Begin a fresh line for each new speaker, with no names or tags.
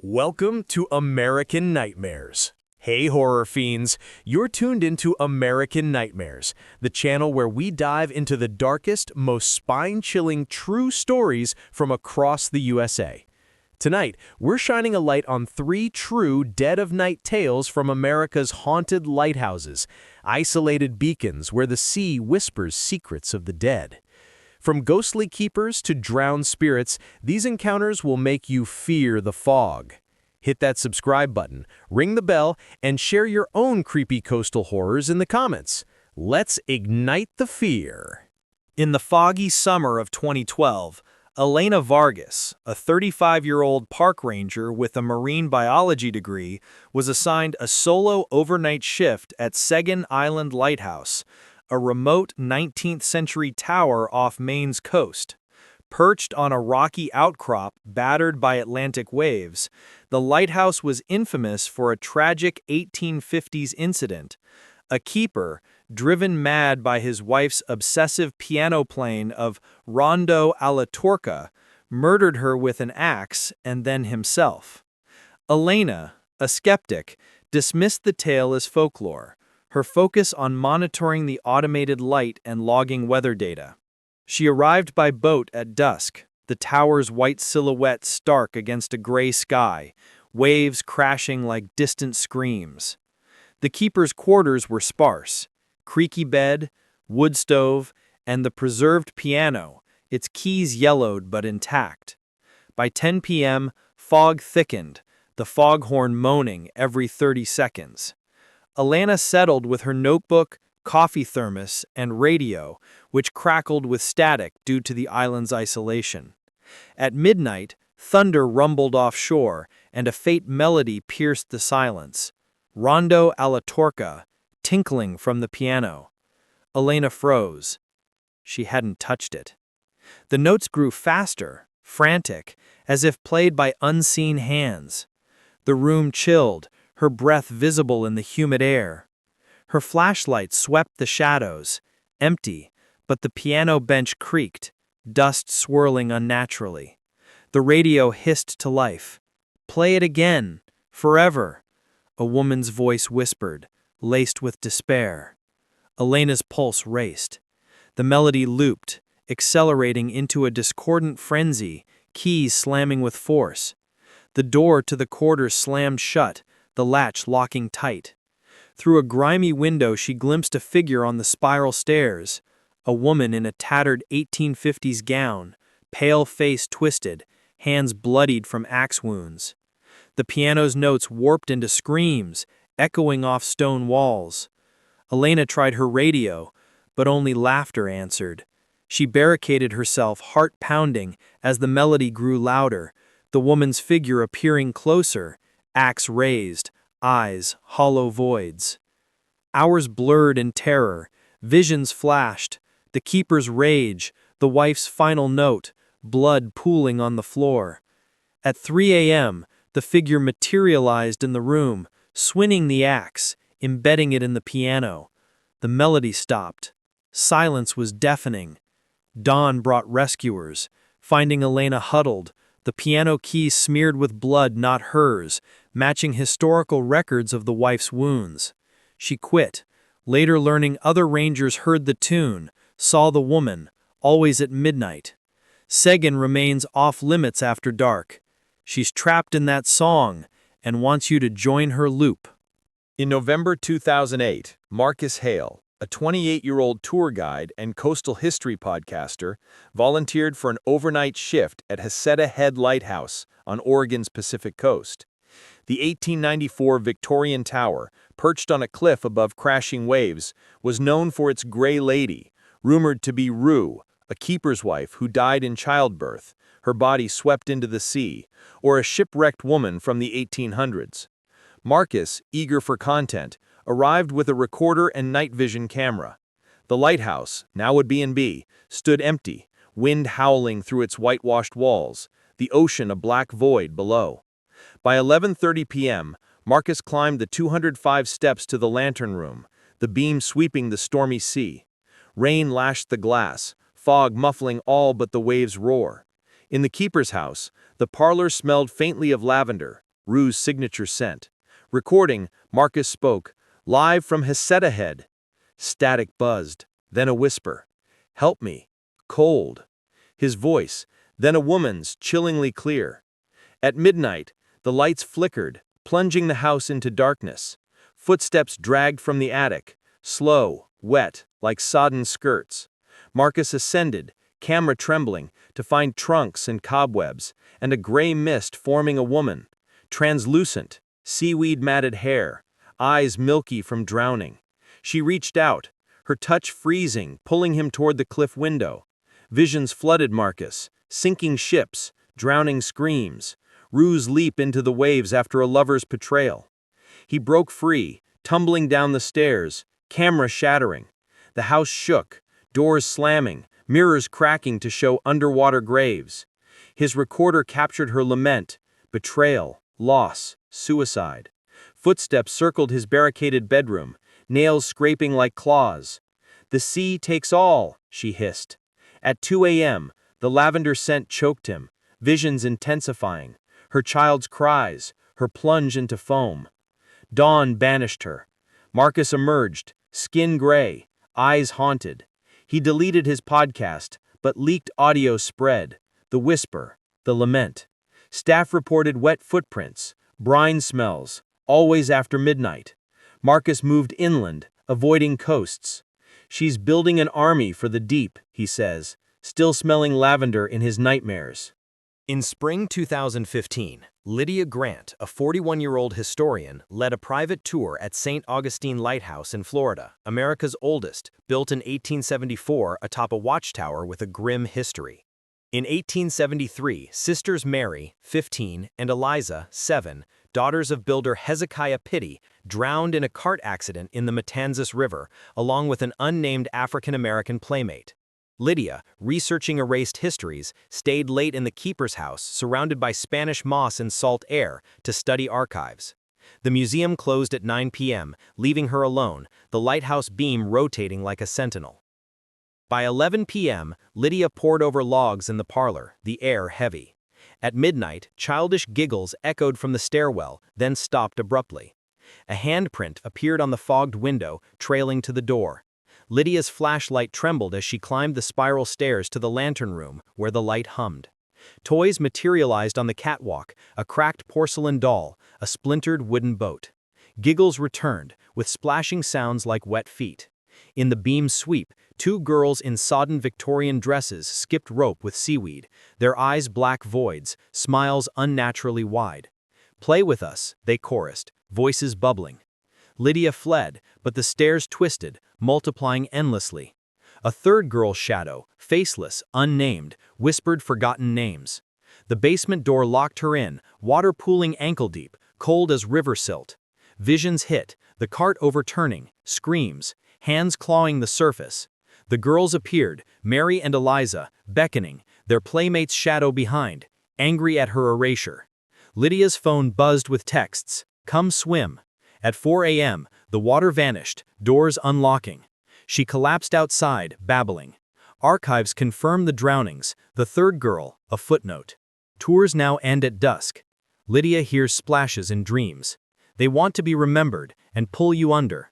Welcome to American Nightmares. Hey horror fiends, you're tuned into American Nightmares, the channel where we dive into the darkest, most spine-chilling true stories from across the USA. Tonight, we're shining a light on 3 true dead-of-night tales from America's haunted lighthouses, isolated beacons where the sea whispers secrets of the dead. From ghostly keepers to drowned spirits, these encounters will make you fear the fog. Hit that subscribe button, ring the bell, and share your own creepy coastal horrors in the comments. Let's ignite the fear.
In the foggy summer of 2012, Elena Vargas, a 35-year-old park ranger with a marine biology degree, was assigned a solo overnight shift at Seguin Island Lighthouse, a remote 19th-century tower off Maine's coast. Perched on a rocky outcrop battered by Atlantic waves, the lighthouse was infamous for a tragic 1850s incident. A keeper, driven mad by his wife's obsessive piano playing of Rondo alla Turca, murdered her with an axe and then himself. Elena, a skeptic, dismissed the tale as folklore, her focus on monitoring the automated light and logging weather data. She arrived by boat at dusk, the tower's white silhouette stark against a gray sky, waves crashing like distant screams. The keeper's quarters were sparse: creaky bed, wood stove, and the preserved piano, its keys yellowed but intact. By 10 p.m., fog thickened, the foghorn moaning every 30 seconds. Elena settled with her notebook, coffee thermos, and radio, which crackled with static due to the island's isolation. At midnight, thunder rumbled offshore, and a faint melody pierced the silence. Rondo alla Turca, tinkling from the piano. Elena froze. She hadn't touched it. The notes grew faster, frantic, as if played by unseen hands. The room chilled, her breath visible in the humid air. Her flashlight swept the shadows, empty, but the piano bench creaked, dust swirling unnaturally. The radio hissed to life. "Play it again, forever," a woman's voice whispered, laced with despair. Elena's pulse raced. The melody looped, accelerating into a discordant frenzy, keys slamming with force. The door to the quarters slammed shut, the latch locking tight. Through a grimy window she glimpsed a figure on the spiral stairs, a woman in a tattered 1850s gown, pale face twisted, hands bloodied from axe wounds. The piano's notes warped into screams, echoing off stone walls. Elena tried her radio, but only laughter answered. She barricaded herself, heart pounding, as the melody grew louder, the woman's figure appearing closer, axe raised, eyes hollow voids. Hours blurred in terror, visions flashed, the keeper's rage, the wife's final note, blood pooling on the floor. At 3 a.m., the figure materialized in the room, swinging the axe, embedding it in the piano. The melody stopped. Silence was deafening. Dawn brought rescuers, finding Elena huddled, the piano keys smeared with blood not hers, matching historical records of the wife's wounds. She quit, later learning other rangers heard the tune, saw the woman, always at midnight. Seguin remains off-limits after dark. She's trapped in that song and wants you to join her loop.
In November 2008, Marcus Hale, a 28-year-old tour guide and coastal history podcaster, volunteered for an overnight shift at Heceta Head Lighthouse on Oregon's Pacific coast. The 1894 Victorian tower, perched on a cliff above crashing waves, was known for its Gray Lady, rumored to be Rue, a keeper's wife who died in childbirth, her body swept into the sea, or a shipwrecked woman from the 1800s. Marcus, eager for content, arrived with a recorder and night vision camera. The lighthouse, now a B&B, stood empty, wind howling through its whitewashed walls, the ocean a black void below. By 11:30 p.m., Marcus climbed the 205 steps to the lantern room, the beam sweeping the stormy sea. Rain lashed the glass, fog muffling all but the waves' roar. In the keeper's house, the parlor smelled faintly of lavender, Rue's signature scent. Recording, Marcus spoke, live from Heceta Head. Static buzzed, then a whisper. Help me. Cold. His voice, then a woman's, chillingly clear. At midnight, the lights flickered, plunging the house into darkness. Footsteps dragged from the attic, slow, wet, like sodden skirts. Marcus ascended, camera trembling, to find trunks and cobwebs, and a gray mist forming a woman. Translucent, seaweed-matted hair, eyes milky from drowning. She reached out, her touch freezing, pulling him toward the cliff window. Visions flooded Marcus, sinking ships, drowning screams, Rue's leap into the waves after a lover's betrayal. He broke free, tumbling down the stairs, camera shattering. The house shook, doors slamming, mirrors cracking to show underwater graves. His recorder captured her lament, betrayal, loss, suicide. Footsteps circled his barricaded bedroom, nails scraping like claws. The sea takes all, she hissed. At 2 a.m., the lavender scent choked him, visions intensifying, her child's cries, her plunge into foam. Dawn banished her. Marcus emerged, skin gray, eyes haunted. He deleted his podcast, but leaked audio spread, the whisper, the lament. Staff reported wet footprints, brine smells, always after midnight. Marcus moved inland, avoiding coasts. She's building an army for the deep, he says, still smelling lavender in his nightmares.
In spring 2015, Lydia Grant, a 41-year-old historian, led a private tour at St. Augustine Lighthouse in Florida, America's oldest, built in 1874 atop a watchtower with a grim history. In 1873, sisters Mary, 15, and Eliza, 7, daughters of builder Hezekiah Pitty, drowned in a cart accident in the Matanzas River, along with an unnamed African-American playmate. Lydia, researching erased histories, stayed late in the keeper's house, surrounded by Spanish moss and salt air, to study archives. The museum closed at 9 p.m., leaving her alone, the lighthouse beam rotating like a sentinel. By 11 p.m., Lydia pored over logs in the parlor, the air heavy. At midnight, childish giggles echoed from the stairwell, then stopped abruptly. A handprint appeared on the fogged window, trailing to the door. Lydia's flashlight trembled as she climbed the spiral stairs to the lantern room, where the light hummed. Toys materialized on the catwalk, a cracked porcelain doll, a splintered wooden boat. Giggles returned, with splashing sounds like wet feet. In the beam sweep, 2 girls in sodden Victorian dresses skipped rope with seaweed, their eyes black voids, smiles unnaturally wide. "Play with us," they chorused, voices bubbling. Lydia fled, but the stairs twisted, multiplying endlessly. A third girl's shadow, faceless, unnamed, whispered forgotten names. The basement door locked her in, water pooling ankle-deep, cold as river silt. Visions hit, the cart overturning, screams, hands clawing the surface. The girls appeared, Mary and Eliza, beckoning, their playmate's shadow behind, angry at her erasure. Lydia's phone buzzed with texts, "Come swim." At 4 a.m., the water vanished, doors unlocking. She collapsed outside, babbling. Archives confirm the drownings, the third girl, a footnote. Tours now end at dusk. Lydia hears splashes in dreams. They want to be remembered and pull you under.